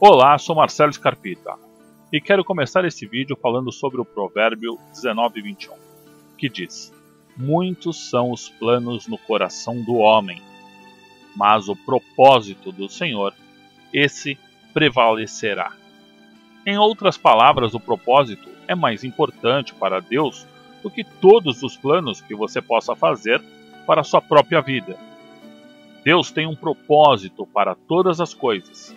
Olá, sou Marcelo Scarpita e quero começar esse vídeo falando sobre o provérbio 19:21, que diz: muitos são os planos no coração do homem, mas o propósito do Senhor, esse prevalecerá. Em outras palavras, o propósito é mais importante para Deus do que todos os planos que você possa fazer para a sua própria vida. Deus tem um propósito para todas as coisas.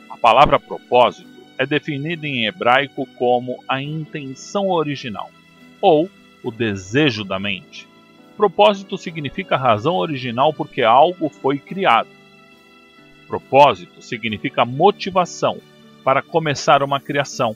A palavra propósito é definida em hebraico como a intenção original, ou o desejo da mente. Propósito significa razão original porque algo foi criado. Propósito significa motivação para começar uma criação.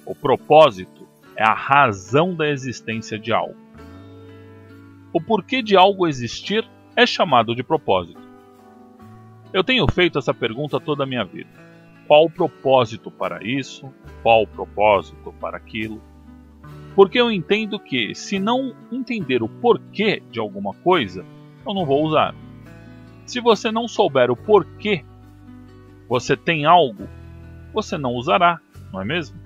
O propósito é a razão da existência de algo. O porquê de algo existir é chamado de propósito. Eu tenho feito essa pergunta toda a minha vida. Qual o propósito para isso? Qual o propósito para aquilo? Porque eu entendo que, se não entender o porquê de alguma coisa, eu não vou usar. Se você não souber o porquê você tem algo, você não usará, não é mesmo?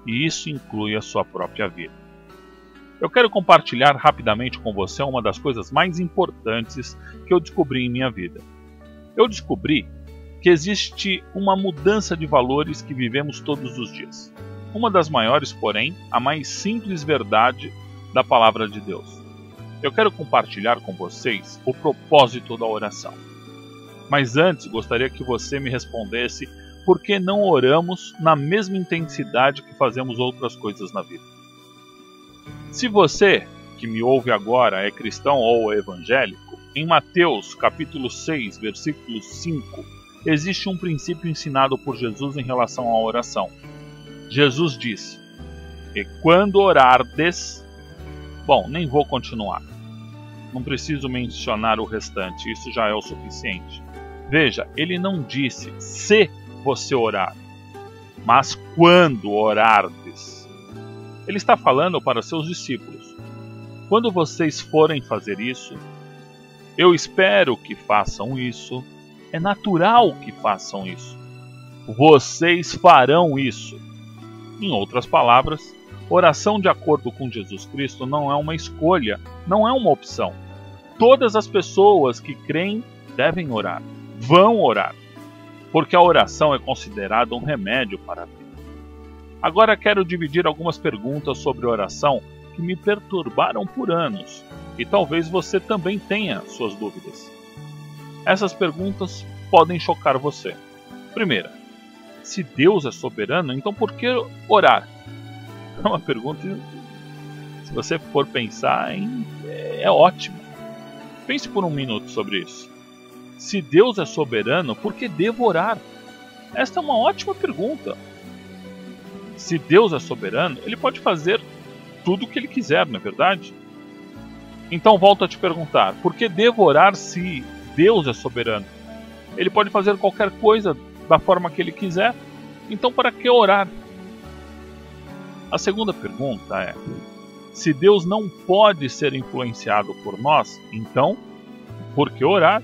E isso inclui a sua própria vida. Eu quero compartilhar rapidamente com você uma das coisas mais importantes que eu descobri em minha vida. Eu descobri que existe uma mudança de valores que vivemos todos os dias. Uma das maiores, porém, a mais simples verdade da palavra de Deus. Eu quero compartilhar com vocês o propósito da oração. Mas antes, gostaria que você me respondesse por que não oramos na mesma intensidade que fazemos outras coisas na vida. Se você, que me ouve agora, é cristão ou evangélico, em Mateus capítulo 6, versículo 5, existe um princípio ensinado por Jesus em relação à oração. Jesus disse: e quando orardes... Bom, nem vou continuar. Não preciso mencionar o restante, isso já é o suficiente. Veja, ele não disse se você orar, mas quando orardes. Ele está falando para seus discípulos. Quando vocês forem fazer isso, eu espero que façam isso. É natural que façam isso. Vocês farão isso. Em outras palavras, oração de acordo com Jesus Cristo não é uma escolha, não é uma opção. Todas as pessoas que creem devem orar, vão orar, porque a oração é considerada um remédio para a vida. Agora quero dividir algumas perguntas sobre oração que me perturbaram por anos, e talvez você também tenha suas dúvidas. Essas perguntas podem chocar você. Primeira, se Deus é soberano, então por que orar? É uma pergunta, se você for pensar, é ótima. Pense por um minuto sobre isso. Se Deus é soberano, por que devo orar? Esta é uma ótima pergunta. Se Deus é soberano, Ele pode fazer tudo o que Ele quiser, não é verdade? Então volto a te perguntar, por que devo orar se Deus é soberano? Ele pode fazer qualquer coisa da forma que Ele quiser, então para que orar? A segunda pergunta é, se Deus não pode ser influenciado por nós, então por que orar?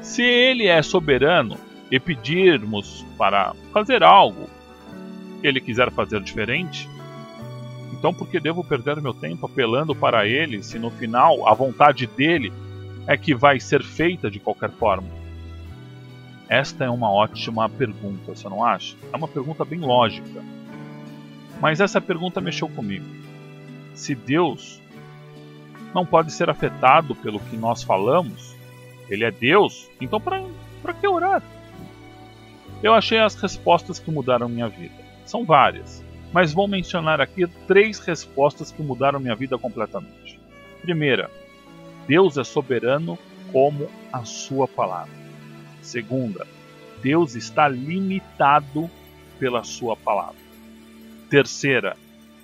Se Ele é soberano e pedirmos para fazer algo que Ele quiser fazer diferente, então por que devo perder meu tempo apelando para Ele, se no final a vontade dEle é que vai ser feita de qualquer forma? Esta é uma ótima pergunta, você não acha? É uma pergunta bem lógica. Mas essa pergunta mexeu comigo. Se Deus não pode ser afetado pelo que nós falamos, Ele é Deus, então para que orar? Eu achei as respostas que mudaram minha vida. São várias, mas vou mencionar aqui 3 respostas que mudaram minha vida completamente. Primeira, Deus é soberano como a sua palavra. Segunda, Deus está limitado pela sua palavra. Terceira,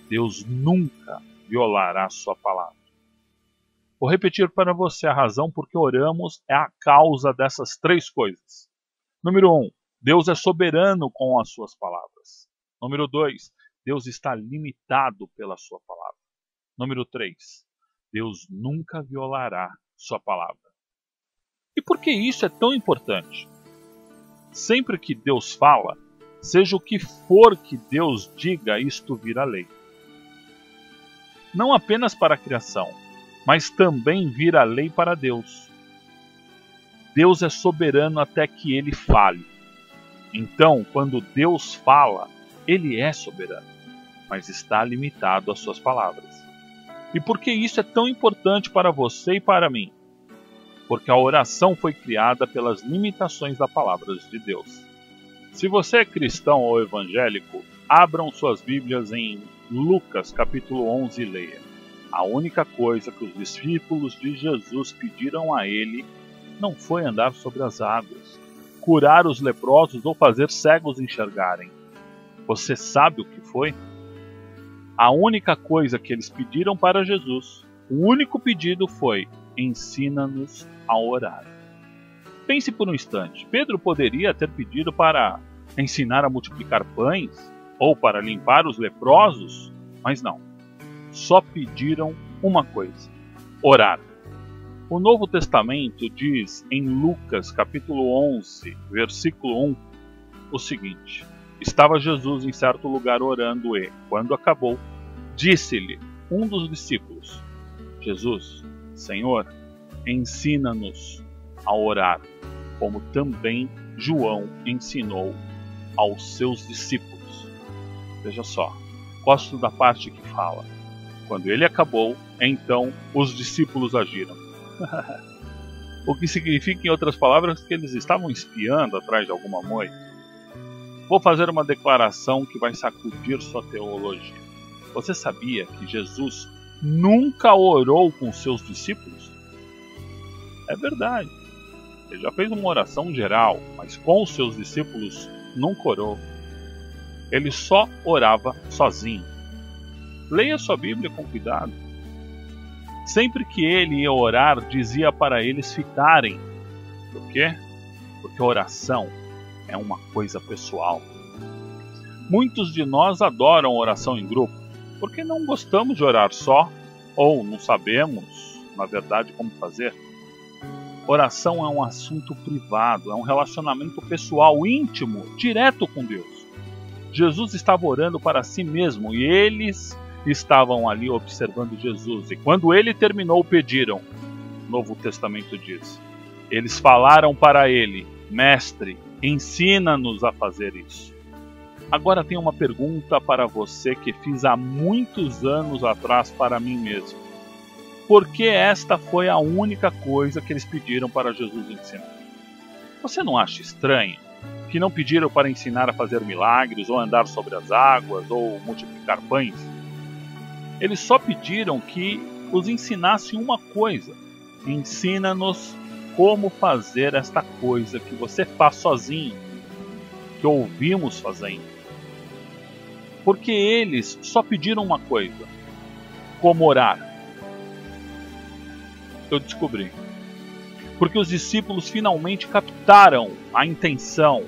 Deus nunca violará a sua palavra. Vou repetir para você a razão por que oramos é a causa dessas 3 coisas. Número 1, Deus é soberano com as suas palavras. Número 2, Deus está limitado pela sua palavra. Número 3, Deus nunca violará sua palavra. E por que isso é tão importante? Sempre que Deus fala, seja o que for que Deus diga, isto vira lei. Não apenas para a criação, mas também vira lei para Deus. Deus é soberano até que ele fale. Então, quando Deus fala, ele é soberano, mas está limitado às suas palavras. E por que isso é tão importante para você e para mim? Porque a oração foi criada pelas limitações da palavra de Deus. Se você é cristão ou evangélico, abram suas Bíblias em Lucas capítulo 11 e leia. A única coisa que os discípulos de Jesus pediram a ele não foi andar sobre as águas, curar os leprosos ou fazer cegos enxergarem. Você sabe o que foi? A única coisa que eles pediram para Jesus, o único pedido foi: ensina-nos a orar. Pense por um instante, Pedro poderia ter pedido para ensinar a multiplicar pães ou para limpar os leprosos, mas não. Só pediram uma coisa: orar. O Novo Testamento diz em Lucas capítulo 11, versículo 1, o seguinte: estava Jesus em certo lugar orando e, quando acabou, disse-lhe um dos discípulos: Jesus, Senhor, ensina-nos a orar, como também João ensinou aos seus discípulos. Veja só, gosto da parte que fala: quando ele acabou, então os discípulos agiram. O que significa, em outras palavras, que eles estavam espiando atrás de alguma moita. Vou fazer uma declaração que vai sacudir sua teologia. Você sabia que Jesus nunca orou com seus discípulos? É verdade. Ele já fez uma oração geral, mas com os seus discípulos nunca orou. Ele só orava sozinho. Leia sua Bíblia com cuidado. Sempre que ele ia orar, dizia para eles ficarem. Por quê? Porque a oração é uma coisa pessoal. Muitos de nós adoram oração em grupo, porque não gostamos de orar só, ou não sabemos, na verdade, como fazer. Oração é um assunto privado, é um relacionamento pessoal, íntimo, direto com Deus. Jesus estava orando para si mesmo e eles estavam ali observando Jesus. E quando ele terminou, pediram. O Novo Testamento diz: eles falaram para ele: Mestre, ensina-nos a fazer isso. Agora tem uma pergunta para você que fiz há muitos anos atrás para mim mesmo. Por que esta foi a única coisa que eles pediram para Jesus ensinar? Você não acha estranho que não pediram para ensinar a fazer milagres, ou andar sobre as águas, ou multiplicar pães? Eles só pediram que os ensinassem uma coisa: ensina-nos como fazer esta coisa que você faz sozinho, que ouvimos fazendo. Porque eles só pediram uma coisa: como orar. Eu descobri. Porque os discípulos finalmente captaram a intenção,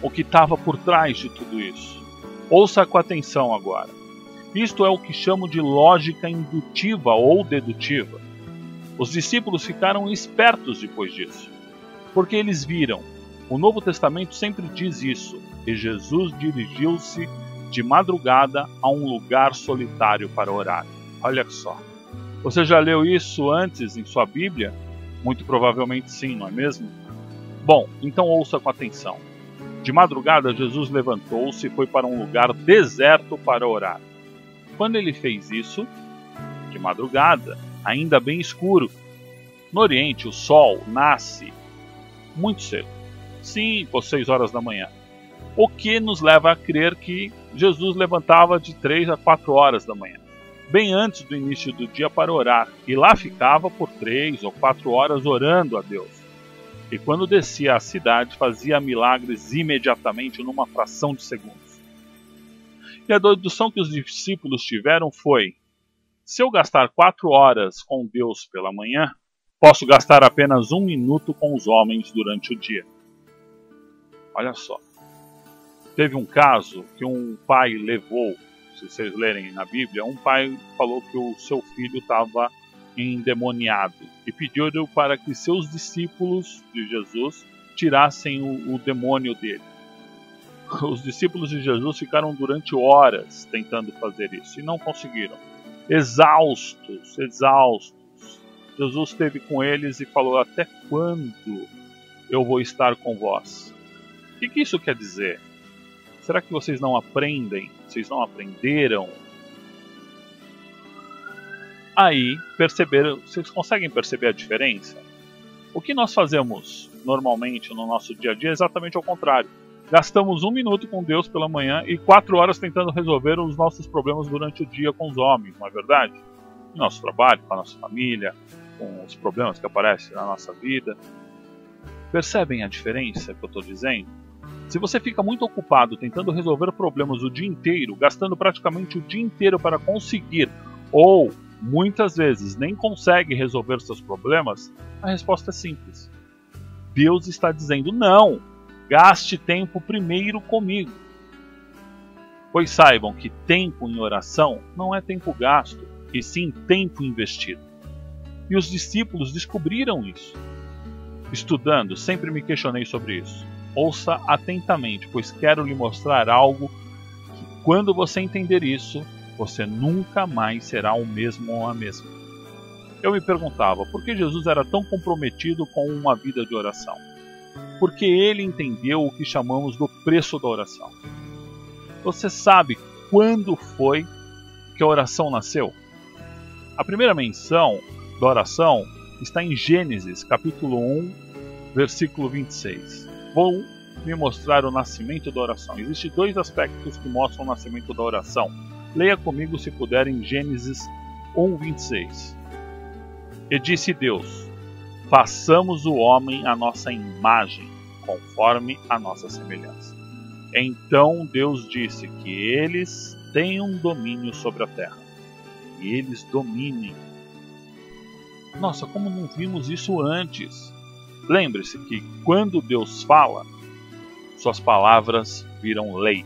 o que estava por trás de tudo isso. Ouça com atenção agora. Isto é o que chamo de lógica indutiva ou dedutiva. Os discípulos ficaram espertos depois disso, porque eles viram. O Novo Testamento sempre diz isso. E Jesus dirigiu-se de madrugada a um lugar solitário para orar. Olha só. Você já leu isso antes em sua Bíblia? Muito provavelmente sim, não é mesmo? Bom, então ouça com atenção. De madrugada, Jesus levantou-se e foi para um lugar deserto para orar. Quando ele fez isso, de madrugada, ainda bem escuro. No Oriente, o sol nasce muito cedo, 5 ou 6 horas da manhã. O que nos leva a crer que Jesus levantava de 3 a 4 horas da manhã, bem antes do início do dia, para orar. E lá ficava por 3 ou 4 horas orando a Deus. E quando descia à cidade, fazia milagres imediatamente, numa fração de segundos. E a dedução que os discípulos tiveram foi: se eu gastar 4 horas com Deus pela manhã, posso gastar apenas 1 minuto com os homens durante o dia. Olha só. Teve um caso que um pai levou, se vocês lerem na Bíblia, um pai falou que o seu filho estava endemoniado e pediu para que seus discípulos de Jesus tirassem o demônio dele. Os discípulos de Jesus ficaram durante horas tentando fazer isso e não conseguiram. Exaustos. Jesus esteve com eles e falou: até quando eu vou estar com vós? O que isso quer dizer? Será que vocês não aprendem? Vocês não aprenderam? Aí, vocês conseguem perceber a diferença? O que nós fazemos normalmente no nosso dia a dia é exatamente ao contrário. Gastamos 1 minuto com Deus pela manhã e 4 horas tentando resolver os nossos problemas durante o dia com os homens, não é verdade? No nosso trabalho, com a nossa família, com os problemas que aparecem na nossa vida. Percebem a diferença que eu estou dizendo? Se você fica muito ocupado tentando resolver problemas o dia inteiro, gastando praticamente o dia inteiro para conseguir, ou muitas vezes nem consegue resolver seus problemas, a resposta é simples. Deus está dizendo: não, gaste tempo primeiro comigo. Pois saibam que tempo em oração não é tempo gasto, e sim tempo investido. E os discípulos descobriram isso. Estudando, sempre me questionei sobre isso. Ouça atentamente, pois quero lhe mostrar algo que, quando você entender isso, você nunca mais será o mesmo ou a mesma. Eu me perguntava, por que Jesus era tão comprometido com uma vida de oração? Porque ele entendeu o que chamamos do preço da oração. Você sabe quando foi que a oração nasceu? A primeira menção da oração está em Gênesis, capítulo 1, versículo 26. Vou me mostrar o nascimento da oração. Existem 2 aspectos que mostram o nascimento da oração. Leia comigo, se puder, em Gênesis 1, 26. E disse Deus: façamos o homem à nossa imagem, conforme a nossa semelhança. Então Deus disse que eles tenham domínio sobre a terra, e eles dominem. Nossa, como não vimos isso antes? Lembre-se que quando Deus fala, suas palavras viram lei.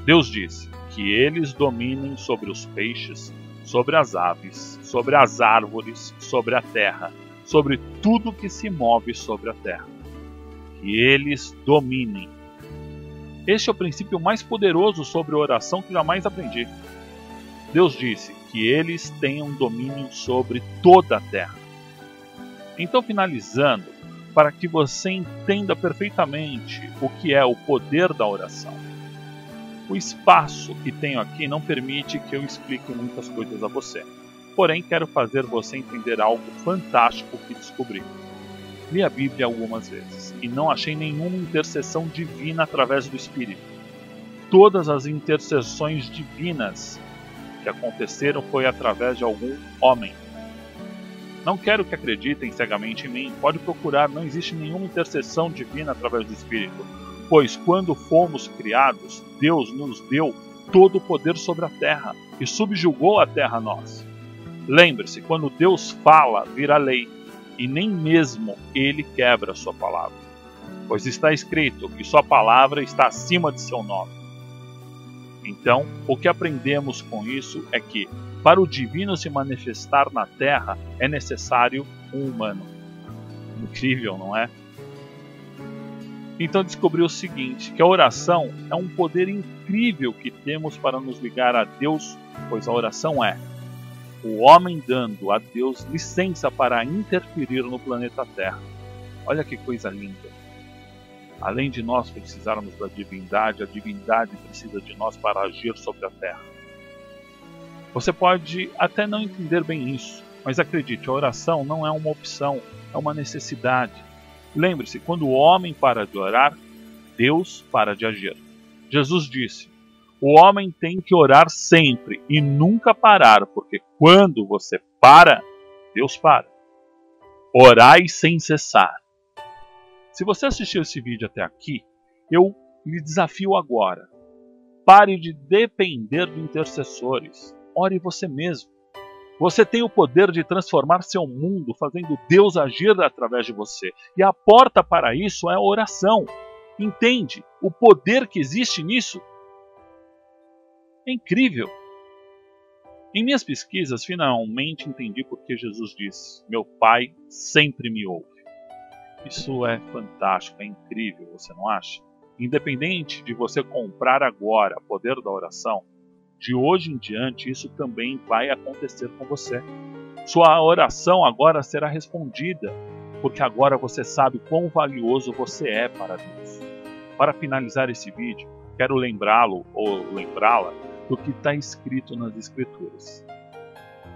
Deus disse que eles dominem sobre os peixes, sobre as aves, sobre as árvores, sobre a terra, sobre tudo que se move sobre a terra. Que eles dominem. Este é o princípio mais poderoso sobre a oração que jamais aprendi. Deus disse que eles tenham domínio sobre toda a terra. Então, finalizando, para que você entenda perfeitamente o que é o poder da oração. O espaço que tenho aqui não permite que eu explique muitas coisas a você. Porém, quero fazer você entender algo fantástico que descobri. Li a Bíblia algumas vezes e não achei nenhuma intercessão divina através do Espírito. Todas as intercessões divinas que aconteceram foi através de algum homem. Não quero que acreditem cegamente em mim. Pode procurar, não existe nenhuma intercessão divina através do Espírito. Pois quando fomos criados, Deus nos deu todo o poder sobre a terra e subjugou a terra a nós. Lembre-se, quando Deus fala, vira lei, e nem mesmo Ele quebra a sua palavra. Pois está escrito que sua palavra está acima de seu nome. Então, o que aprendemos com isso é que, para o divino se manifestar na terra, é necessário um humano. Incrível, não é? Então descobri o seguinte, que a oração é um poder incrível que temos para nos ligar a Deus, pois a oração é o homem dando a Deus licença para interferir no planeta Terra. Olha que coisa linda. Além de nós precisarmos da divindade, a divindade precisa de nós para agir sobre a Terra. Você pode até não entender bem isso, mas acredite, a oração não é uma opção, é uma necessidade. Lembre-se, quando o homem para de orar, Deus para de agir. Jesus disse, o homem tem que orar sempre e nunca parar, porque quando você para, Deus para. Orai sem cessar. Se você assistiu esse vídeo até aqui, eu lhe desafio agora. Pare de depender de intercessores. Ore você mesmo. Você tem o poder de transformar seu mundo, fazendo Deus agir através de você. E a porta para isso é a oração. Entende o poder que existe nisso? É incrível. Em minhas pesquisas, finalmente entendi por que Jesus disse, meu Pai sempre me ouve. Isso é fantástico, é incrível, você não acha? Independente de você comprar agora o poder da oração, de hoje em diante isso também vai acontecer com você. Sua oração agora será respondida, porque agora você sabe quão valioso você é para Deus. Para finalizar esse vídeo, quero lembrá-lo ou lembrá-la do que está escrito nas Escrituras.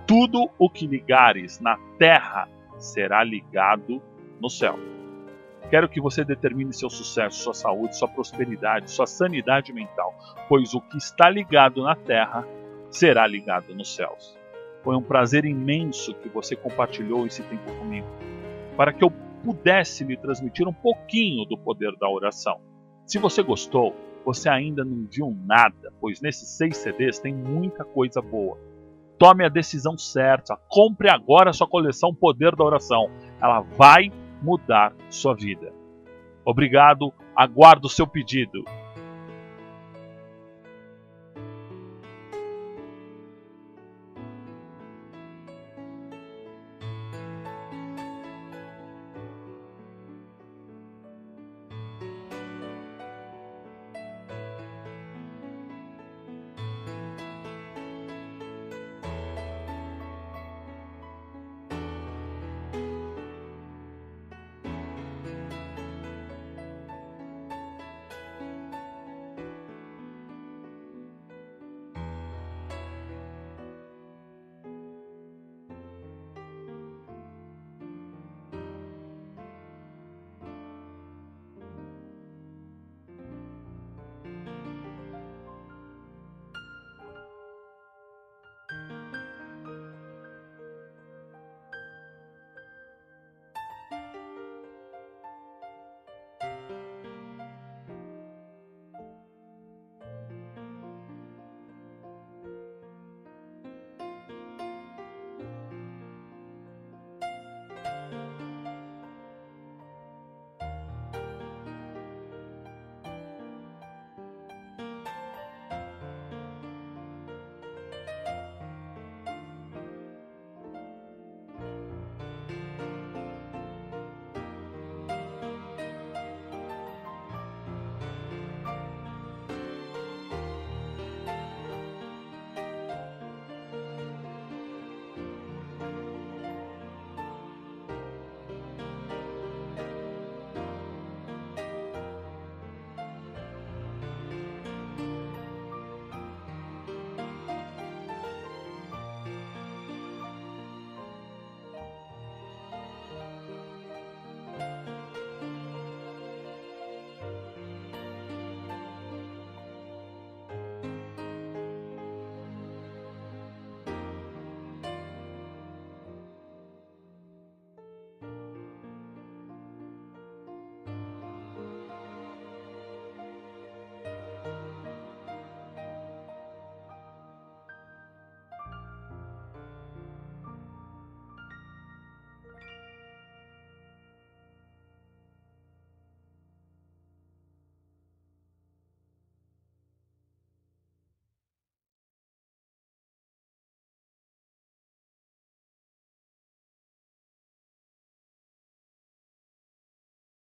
Tudo o que ligares na terra será ligado no céu. Quero que você determine seu sucesso, sua saúde, sua prosperidade, sua sanidade mental, pois o que está ligado na terra será ligado nos céus. Foi um prazer imenso que você compartilhou esse tempo comigo, para que eu pudesse lhe transmitir um pouquinho do poder da oração. Se você gostou, você ainda não viu nada, pois nesses 6 CDs tem muita coisa boa. Tome a decisão certa, compre agora a sua coleção Poder da Oração. Ela vai mudar sua vida. Obrigado, aguardo o seu pedido.